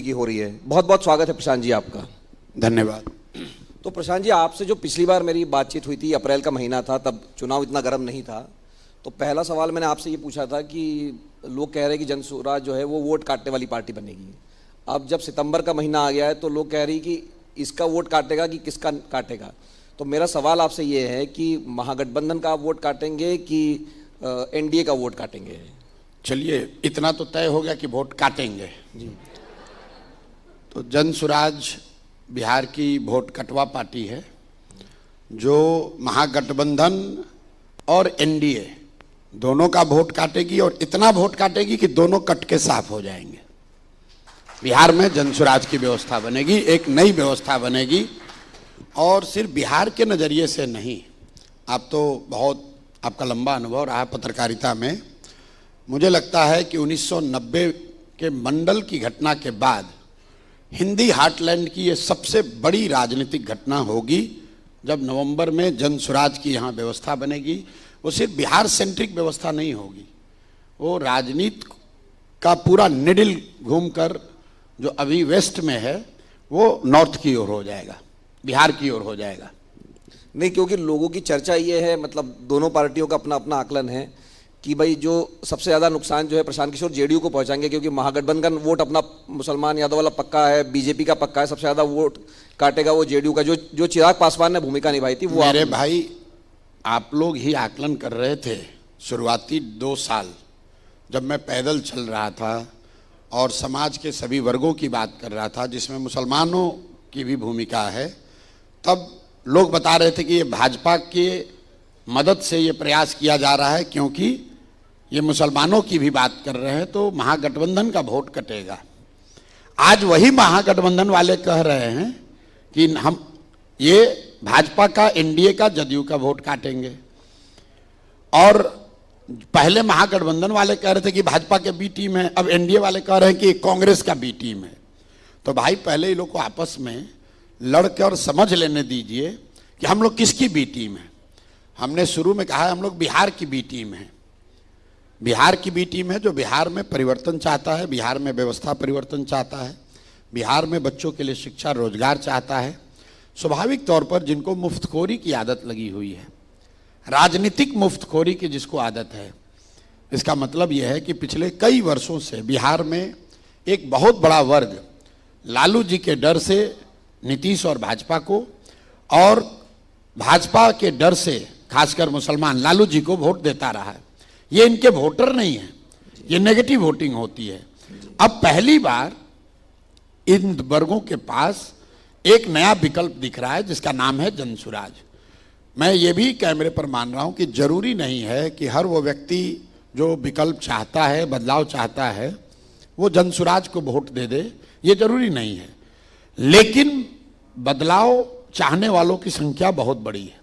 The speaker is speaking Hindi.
की हो रही है। बहुत बहुत स्वागत है प्रशांत जी आपका। धन्यवाद। तो प्रशांत जी, आपसे जो पिछली बार मेरी बातचीत हुई थी, अप्रैल का महीना था, तब चुनाव इतना गर्म नहीं था, तो पहला सवाल मैंने आपसे ये पूछा था कि लोग कह रहे हैं कि जनसुराज जो है वो वोट काटने वाली पार्टी बनेगी। अब जब सितंबर का महीना आ गया है तो लोग कह रही कि इसका वोट काटेगा कि किसका काटेगा। तो मेरा सवाल आपसे ये है कि महागठबंधन का आप वोट काटेंगे कि एनडीए का वोट काटेंगे? चलिए, इतना तो तय हो गया कि वोट काटेंगे जी। तो जनसुराज बिहार की वोट कटवा पार्टी है जो महागठबंधन और एनडीए दोनों का वोट काटेगी, और इतना वोट काटेगी कि दोनों कट के साफ हो जाएंगे। बिहार में जनसुराज की व्यवस्था बनेगी, एक नई व्यवस्था बनेगी, और सिर्फ बिहार के नज़रिए से नहीं। आप तो बहुत, आपका लंबा अनुभव रहा पत्रकारिता में। मुझे लगता है कि 1990 के मंडल की घटना के बाद हिंदी हार्टलैंड की ये सबसे बड़ी राजनीतिक घटना होगी जब नवंबर में जनसुराज की यहाँ व्यवस्था बनेगी। वो सिर्फ बिहार सेंट्रिक व्यवस्था नहीं होगी, वो राजनीति का पूरा निडिल घूमकर जो अभी वेस्ट में है वो नॉर्थ की ओर हो जाएगा, बिहार की ओर हो जाएगा। नहीं, क्योंकि लोगों की चर्चा ये है, मतलब दोनों पार्टियों का अपना अपना आकलन है कि भाई जो सबसे ज़्यादा नुकसान जो है प्रशांत किशोर जेडीयू को पहुंचाएंगे, क्योंकि महागठबंधन वोट अपना मुसलमान यादव वाला पक्का है, बीजेपी का पक्का है, सबसे ज़्यादा वोट काटेगा वो जेडीयू का, जो चिराग पासवान ने भूमिका निभाई थी वो। मेरे भाई, आप लोग ही आकलन कर रहे थे शुरुआती 2 साल जब मैं पैदल चल रहा था और समाज के सभी वर्गों की बात कर रहा था जिसमें मुसलमानों की भी भूमिका है। तब लोग बता रहे थे कि ये भाजपा के मदद से ये प्रयास किया जा रहा है क्योंकि ये मुसलमानों की भी बात कर रहे हैं, तो महागठबंधन का वोट कटेगा। आज वही महागठबंधन वाले कह रहे हैं कि हम ये भाजपा का, एनडीए का, जदयू का वोट काटेंगे। और पहले महागठबंधन वाले कह रहे थे कि भाजपा के बी टीम है, अब एनडीए वाले कह रहे हैं कि कांग्रेस का बी टीम है। तो भाई, पहले ये लोग को आपस में लड़कर और समझ लेने दीजिए कि हम लोग किसकी बी टीम है। हमने शुरू में कहा है हम लोग बिहार की बी टीम है। बिहार की बी टीम है जो बिहार में परिवर्तन चाहता है, बिहार में व्यवस्था परिवर्तन चाहता है, बिहार में बच्चों के लिए शिक्षा रोजगार चाहता है। स्वाभाविक तौर पर जिनको मुफ्तखोरी की आदत लगी हुई है, राजनीतिक मुफ्तखोरी की जिसको आदत है, इसका मतलब यह है कि पिछले कई वर्षों से बिहार में एक बहुत बड़ा वर्ग लालू जी के डर से नीतीश और भाजपा को, और भाजपा के डर से खासकर मुसलमान लालू जी को वोट देता रहा है। ये इनके वोटर नहीं है, ये नेगेटिव वोटिंग होती है। अब पहली बार इन वर्गों के पास एक नया विकल्प दिख रहा है जिसका नाम है जनसुराज। मैं ये भी कैमरे पर मान रहा हूं कि जरूरी नहीं है कि हर वो व्यक्ति जो विकल्प चाहता है, बदलाव चाहता है, वो जनसुराज को वोट दे दे, ये जरूरी नहीं है। लेकिन बदलाव चाहने वालों की संख्या बहुत बड़ी है।